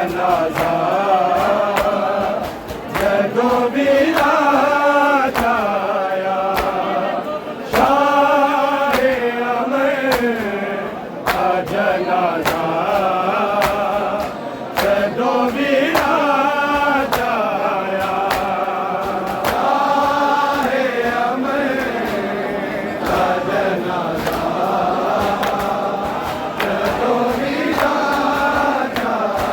जनाजा जदों विराज आया शाहे अमर का जनाजा जदों विराज आया शाहे अमर का जनाजा जदों विराज आया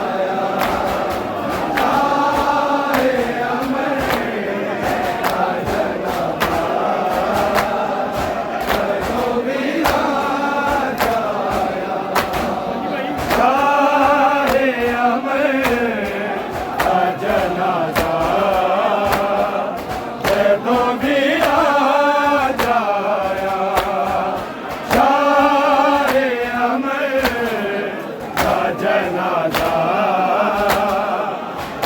शाहे अमर का जनाजा जदों विराज आया शाहे अमर का जनाजा जदों विराज आया शाहे अमर का जनाजा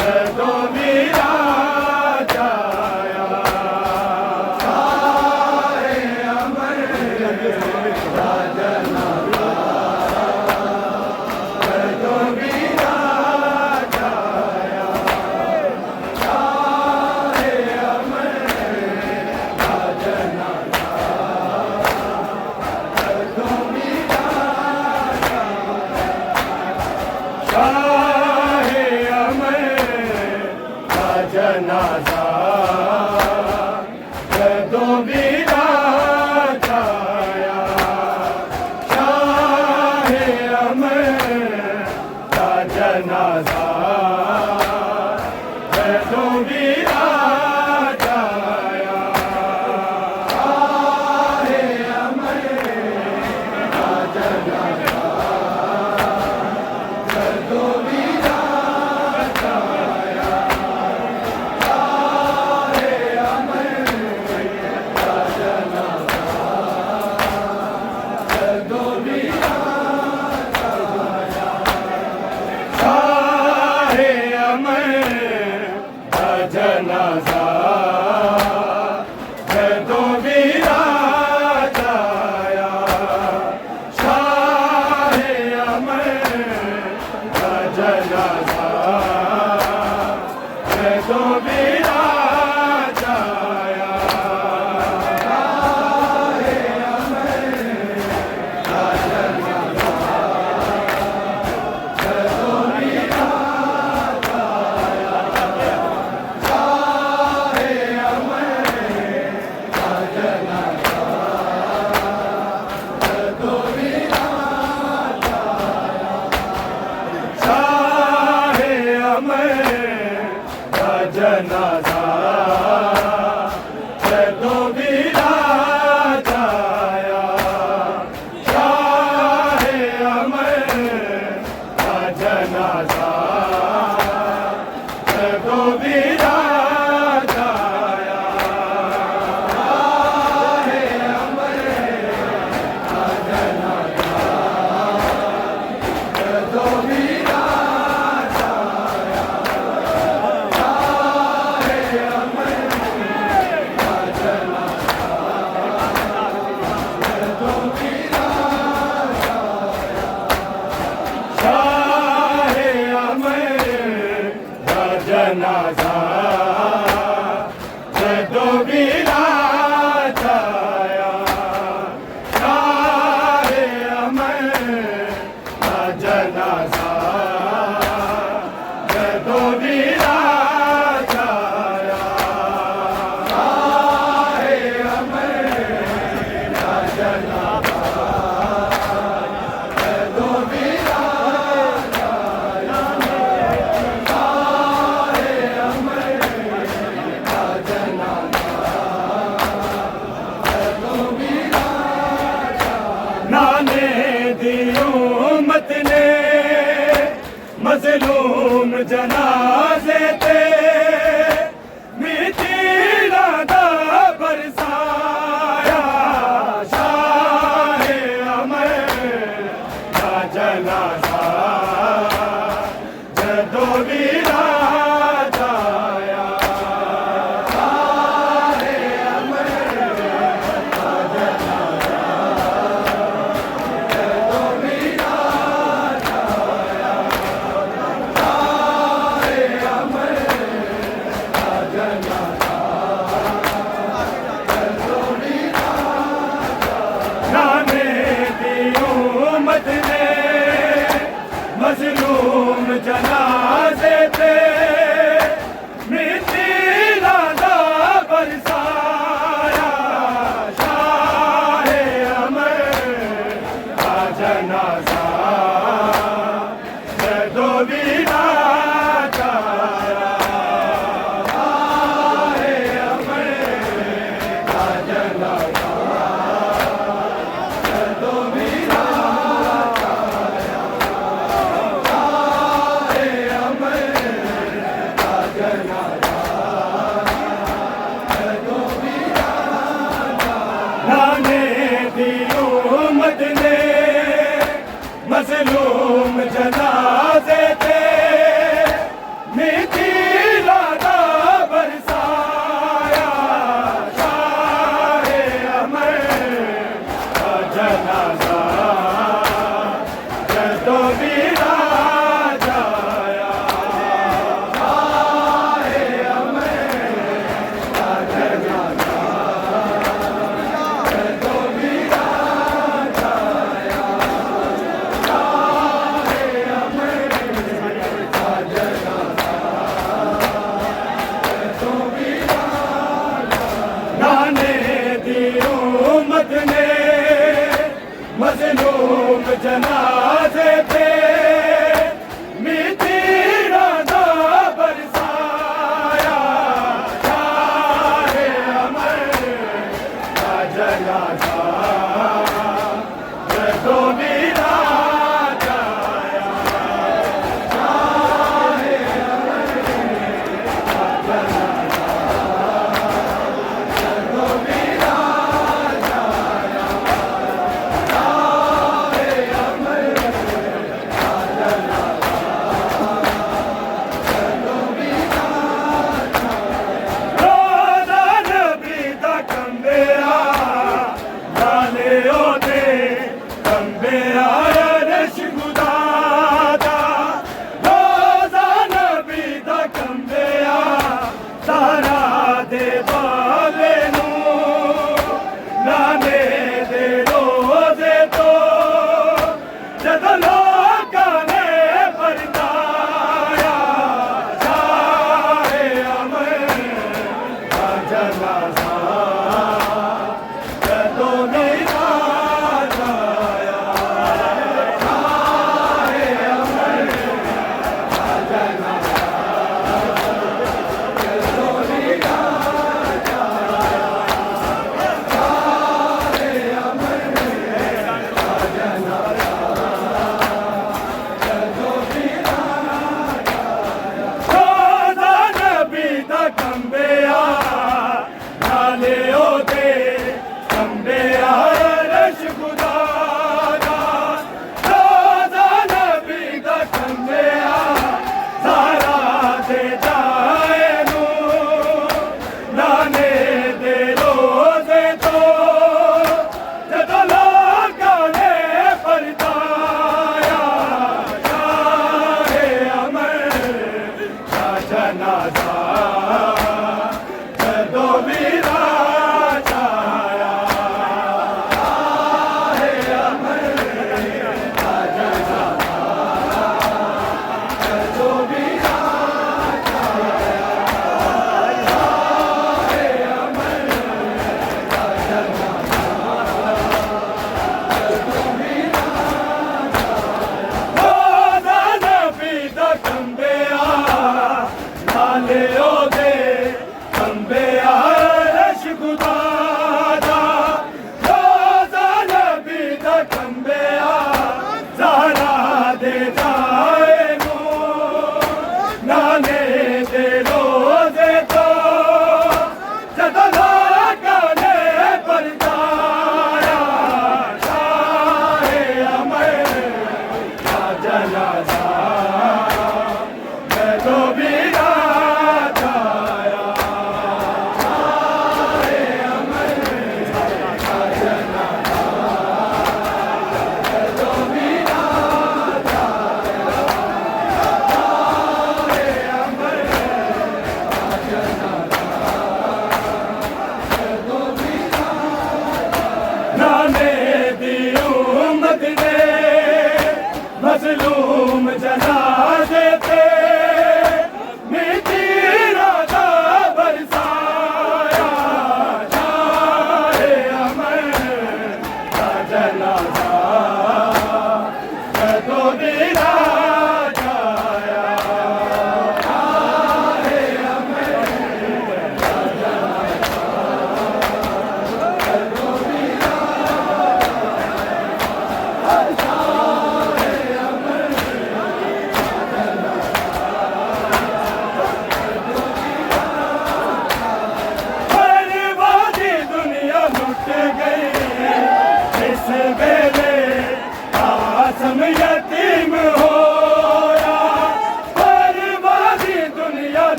जदों विराज आया शाहे अमर का जनाजा जदों विराज आया शाहे अमर का जनाजा जदों विराज शाहे अमर का जनाजा जदों विराज आया शाहे अमर का जनाजा जदों विराज आया शाहे अमर का जनाजा जदों विराज आया शाहे अमर का जनाजा जदों विराज आया शाहे अमर का जनाजा जदों विराज आया शाहे अमर का जनाजा जदों विराज आया शाहे अमर का जनाजा जदों विराज आया शाहे अमर का जनाजा जदों विराज आया शाहे अमर का जनाजा जदों विराज आया शाहे अमर का जनाजा जदों विराज आया शाहे अमर का जनाजा जदों विराज आया शाहे अमर का जनाजा जदों विराज आया शाहे अमर का जनाजा जदों विराज आया शाहे अमर का जनाजा जदों विराज आया शाहे अमर का जनाजा जदों विराज आया शाहे अमर का जनाजा जदों विराज आया नाने दी उम्मत ने मजलूम जनाजे ते मिटीला दा बरसाया शाहे अमर का जनाजा जदों विराज आया शाहे अमर का जनाजा जदों विराज आया मजलूम जनाजे थे मिट्टी दा बरसाया शाहे अमर का जनाजा दो वीरा जाया शाहे अमर का जनाजा दो वीरा मजलूम जनाजे थे मिट्टी लादा बरसाया शाहे अमर का जनाजा जदों वीरा जाया शाहे अमर का जनाजा जदों वीरा मजलूम जनाजे थे मिट्टी दा बरसाया शाहे अमर का जनाजा जदों वीरा जाया शाहे अमर का जनाजा जदों वीरा जाया शाहे अमर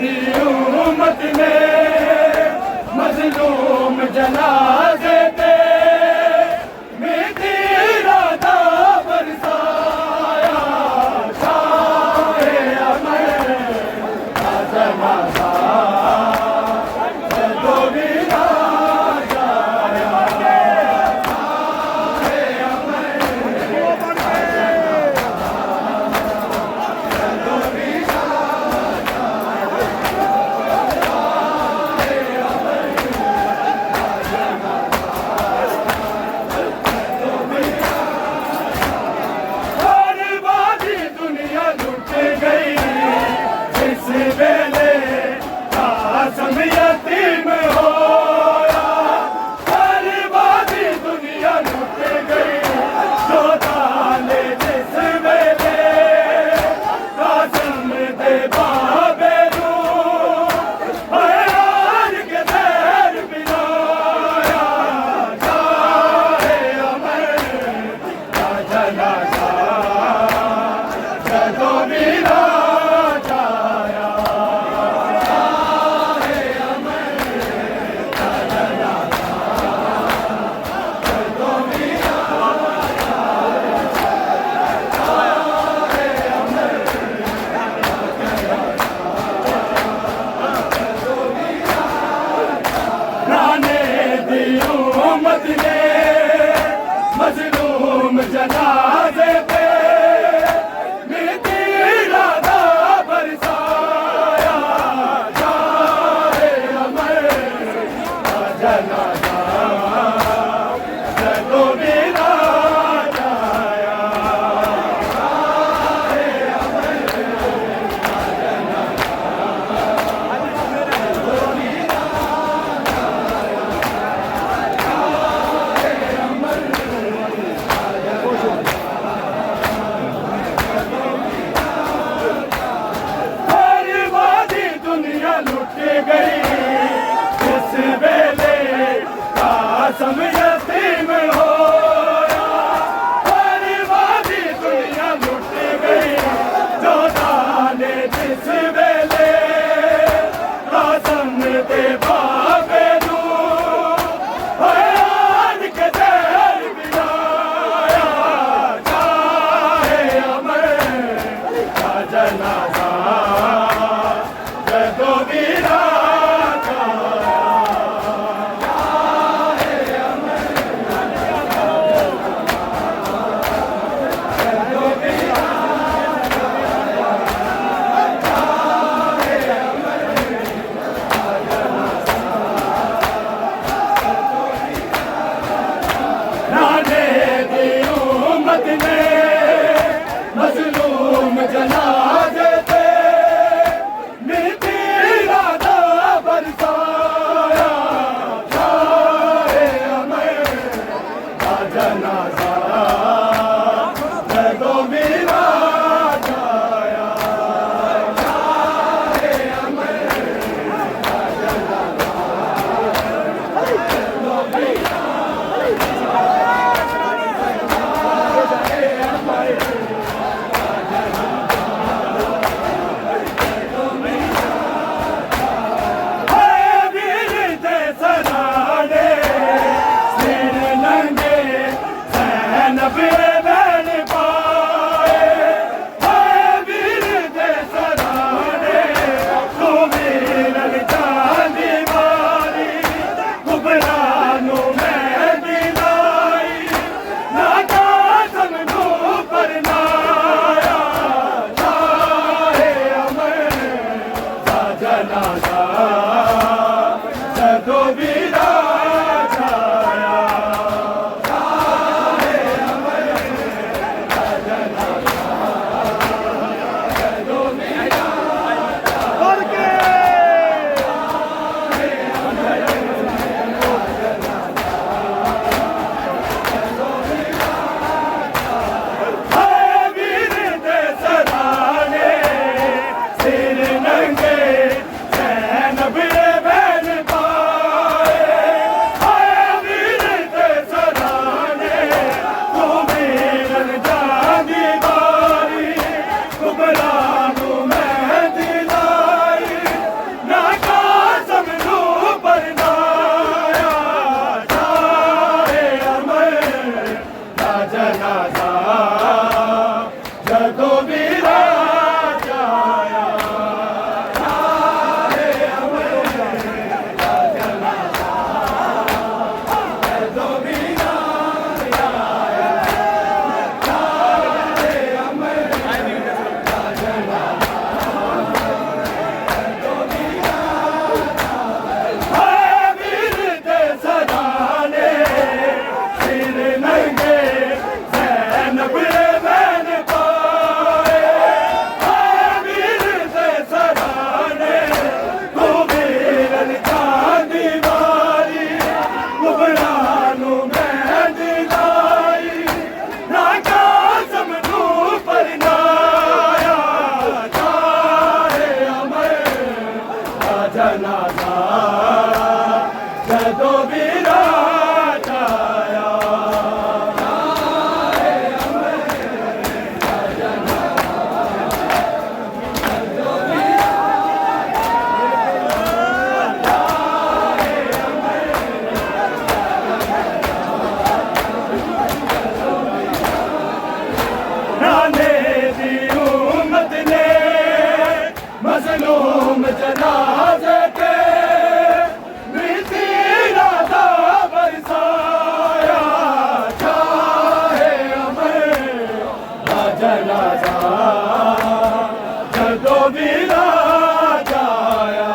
दी उम्मत ने मजलूम जनाजे पे मीठी राधा बरसाया शाहे अमर का जनाजा तो भी ना जाया शाहे अमर तो भी ना बर्बादी दुनिया लुट गई इस वेले कासम यतीम होया बर्बादी दुनिया लुट गई जो डाले जिस वेले कासम दे बाबे नू हयार के देर बिनाया शाहे अमर का जनाजा तो भी ना जाया शाहे अमर का जनाजा तो भी ना राने दी उम्मत ने मजलूम जनाजे पे मीठी राधा बरसाया शाहे अमर का जनाजा तो भी ना जाया शाहे अमर का जनाजा तो भी ना बर्बादी दुनिया लुट गई इस वेले कासम यतीम होया बर्बादी दुनिया लुट गई जो डाले जिस वेले कासम दे बाबे नू हयार के देर बिनाया शाहे अमर का जनाजा तो भी ना जाया शाहे अमर तो भी ना राने दी उम्मत ने मजलूम जनाजे पे मीठी राधा बरसाया शाहे अमर का जनाजा तो भी ना जाया शाहे अमर का जनाजा तो भी ना वीर दे सराने सिर नंगे ज़ैनब बैन पाए वीर दे सराने तू वीरन चांदी मारी कुबरानू मैं दिलाई ना कासम नू परनाया शाहे अमर का जनाजा तो भी ना जाया शाहे अमर का जनाजा तो भी ना वीर दे सराने सिर नंगे ज़ैनब जनाजा जदों भी रात आया मज़लूम जनाज़े पे मीठी राधा बरसाया चाहे अमर का जनाजा जदों भी रात आया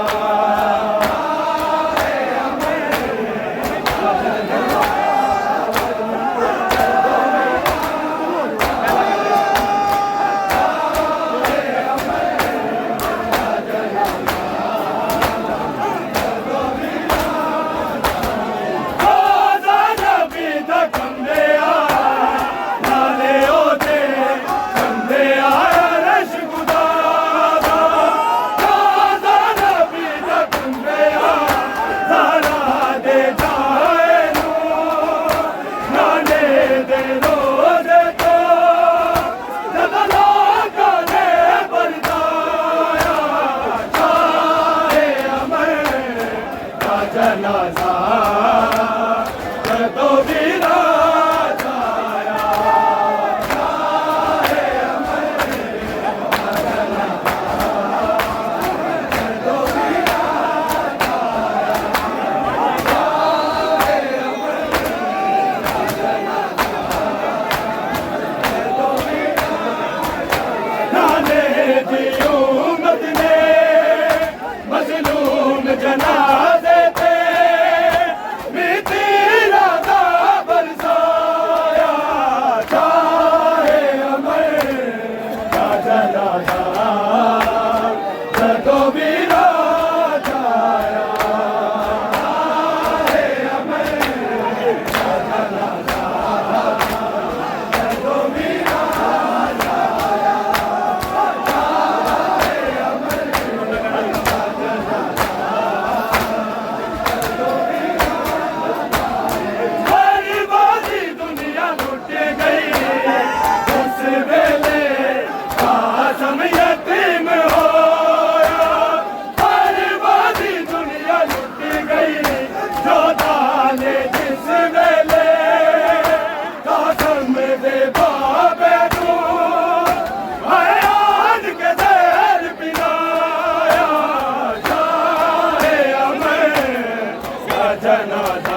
जनाजा जदों भी रात आया चाहे अमर का जनाजा जदों भी रात आया चाहे अमर का जनाजा जदों भी रात आया नाने दी उम्मत ने मज़लूम जनाज़े जदों भी रात आया जदों भी रात आया सारी बाजी दुनिया लुट गई उस वेले कासम यतीम जनाजा